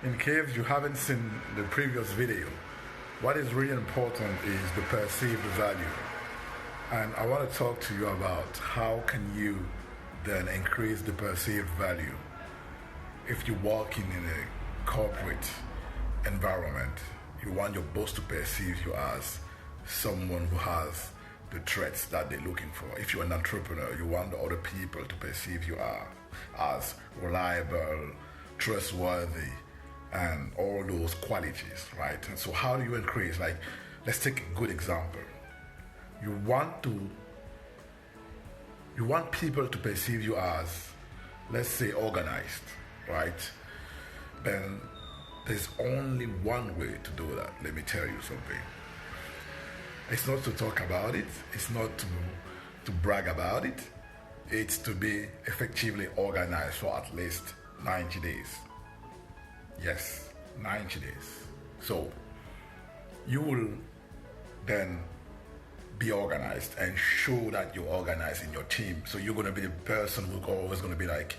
In case you haven't seen the previous video, what is really important is the perceived value. And I want to talk to you about how can you then increase the perceived value if you're working in a corporate environment. You want your boss to perceive you as someone who has the traits that they're looking for. If you're an entrepreneur, you want the other people to perceive you as reliable, trustworthy, and all those qualities, right? And so how do you increase? Like, let's take a good example. You want people to perceive you as, let's say, organized, right? Then there's only one way to do that. Let me tell you something. It's not to talk about it. It's not to brag about it. It's to be effectively organized for at least 90 days. Yes, 90 days. So you will then be organized and show that you're organized in your team. So you're going to be the person who's always going to be like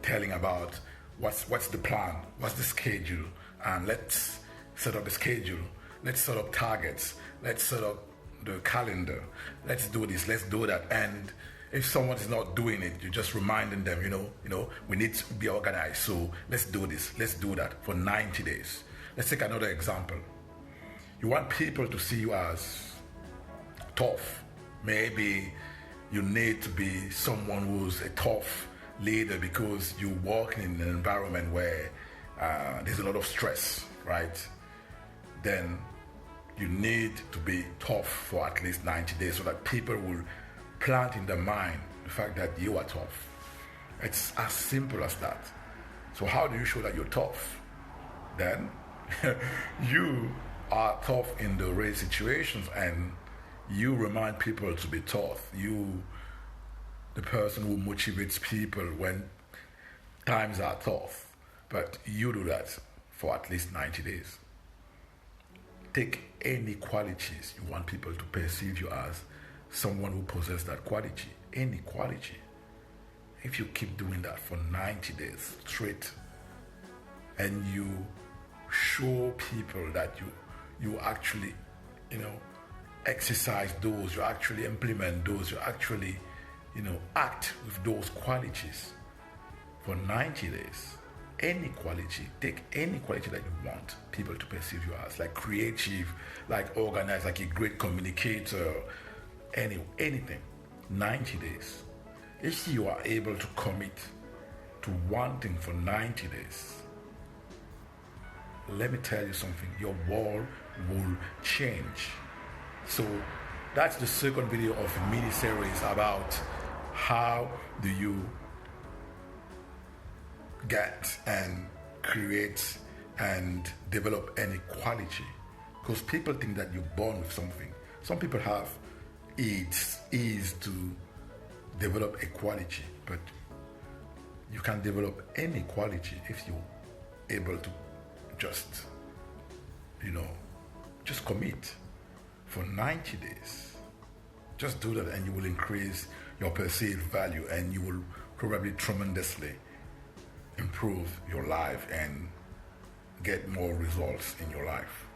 telling about what's the plan, what's the schedule, and let's set up the schedule, let's set up targets, let's set up the calendar, let's do this, let's do that. And if someone is not doing it, you're just reminding them, we need to be organized. So let's do this, let's do that for 90 days. Let's take another example. You want people to see you as tough. Maybe you need to be someone who's a tough leader because you work in an environment where there's a lot of stress, right? Then you need to be tough for at least 90 days so that people will plant in their mind the fact that you are tough. It's as simple as that. So how do you show that you're tough? Then you are tough in the right situations and you remind people to be tough. You, the person who motivates people when times are tough. But you do that for at least 90 days. Take any qualities you want people to perceive you as someone who possesses that quality. Any quality. If you keep doing that for 90 days straight and you show people that you actually, exercise those, you actually implement those, you actually, act with those qualities for 90 days. Any quality, take any quality that you want people to perceive you as, like creative, like organized, like a great communicator, anything. 90 days. If you are able to commit to one thing for 90 days, let me tell you something, your world will change. So that's the second video of a mini-series about how do you get and create and develop any quality. Because people think that you're born with something. Some people have ease to develop a quality, but you can develop any quality if you're able to just commit for 90 days. Just do that and you will increase your perceived value and you will probably tremendously improve your life and get more results in your life.